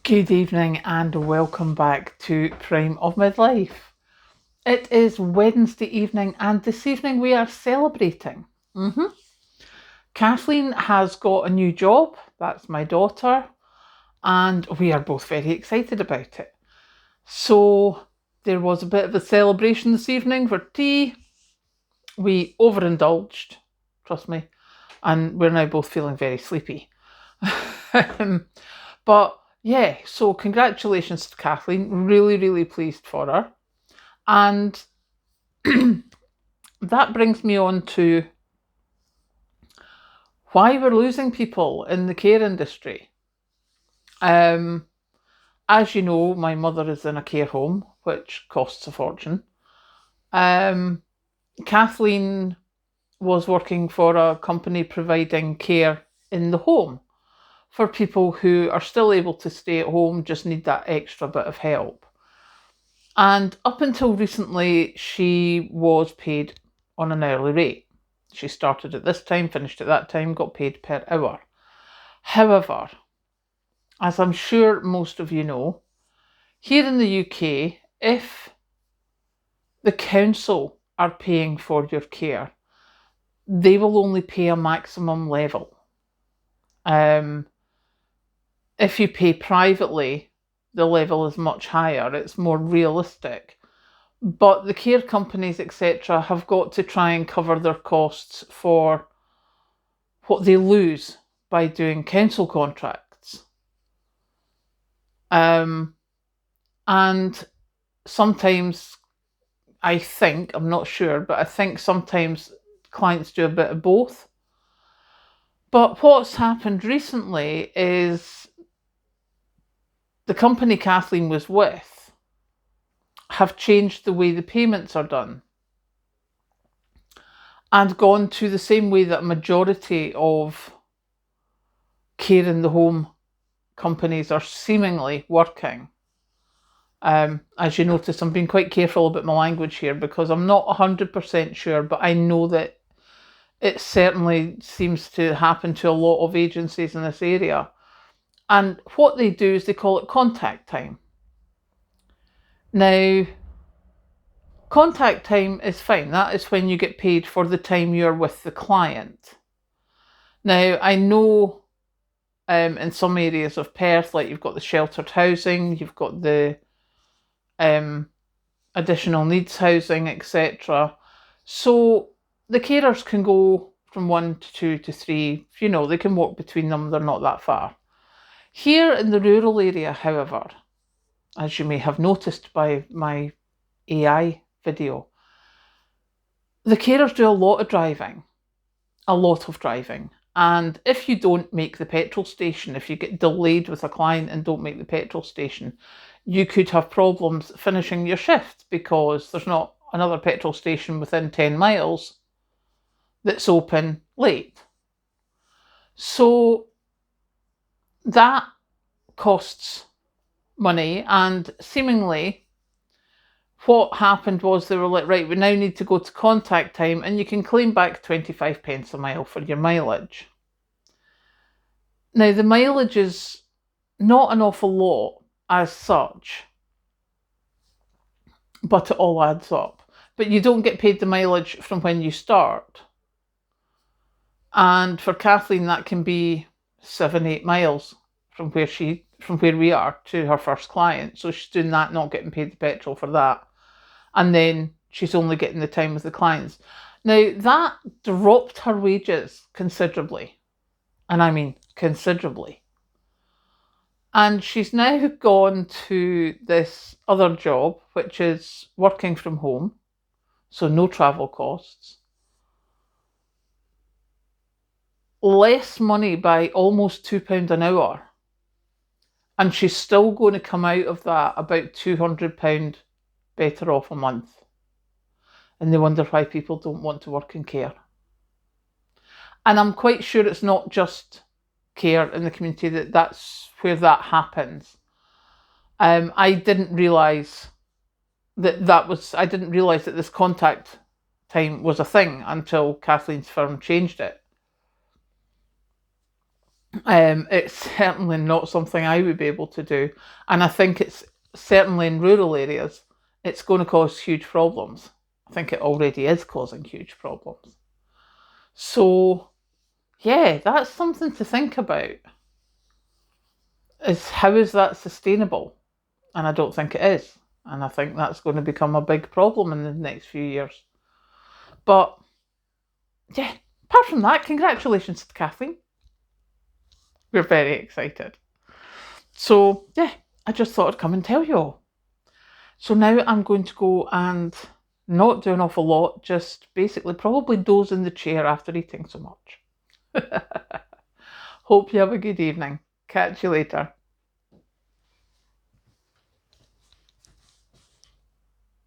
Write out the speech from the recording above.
Good evening and welcome back to Prime of Midlife. It is Wednesday evening and this evening we are celebrating. Kathleen has got a new job, that's my daughter, and we are both very excited about it. So there was a bit of a celebration this evening for tea. We overindulged, trust me, and we're now both feeling very sleepy. But yeah, so congratulations to Kathleen. Really, really pleased for her. And that brings me on to why we're losing people in the care industry. As you know, my mother is in a care home, which costs a fortune. Kathleen was working for a company providing care in the home for people who are still able to stay at home, just need that extra bit of help. And up until recently, she was paid on an hourly rate. She started at this time, finished at that time, got paid per hour. However, as I'm sure most of you know, here in the UK, if the council are paying for your care, they will only pay a maximum level. If you pay privately, the level is much higher, it's more realistic. But the care companies, etc., have got to try and cover their costs for what they lose by doing council contracts. And sometimes, I think, I'm not sure, but I think sometimes clients do a bit of both. But what's happened recently is the company Kathleen was with have changed the way the payments are done and gone to the same way that a majority of care in the home companies are seemingly working. As you notice, I'm being quite careful about my language here because I'm not 100% sure, but I know that it certainly seems to happen to a lot of agencies in this area. And what they do is they call it contact time. Now, contact time is fine. That is when you get paid for the time you're with the client. Now, I know in some areas of Perth, like you've got the sheltered housing, you've got the additional needs housing, etc. So the carers can go from 1 to 2 to 3, they can walk between them, they're not that far. Here in the rural area, however, as you may have noticed by my AI video, the carers do a lot of driving. And if you don't make the petrol station, if you get delayed with a client and don't make the petrol station, you could have problems finishing your shift because there's not another petrol station within 10 miles that's open late. So that costs money, and seemingly what happened was they were like, right, we now need to go to contact time and you can claim back 25 pence a mile for your mileage. Now, the mileage is not an awful lot as such, but it all adds up. But you don't get paid the mileage from when you start. And for Kathleen, that can be 7-8 miles from where we are to her first client. So she's doing that, not getting paid the petrol for that. And then she's only getting the time with the clients. Now, that dropped her wages considerably. And I mean considerably. And she's now gone to this other job, which is working from home. So no travel costs. Less money by almost £2 an hour. And she's still going to come out of that about £200 better off a month. And they wonder why people don't want to work in care. And I'm quite sure it's not just care in the community that's where that happens. I didn't realise that this contact time was a thing until Kathleen's firm changed it. It's certainly not something I would be able to do. And I think it's certainly in rural areas, it's going to cause huge problems. I think it already is causing huge problems. So, yeah, that's something to think about. Is how is that sustainable? And I don't think it is. And I think that's going to become a big problem in the next few years. But yeah, apart from that, congratulations to Kathleen. We're very excited. So yeah, I just thought I'd come and tell you all. So now I'm going to go and not do an awful lot, just basically probably doze in the chair after eating so much. Hope you have a good evening. Catch you later.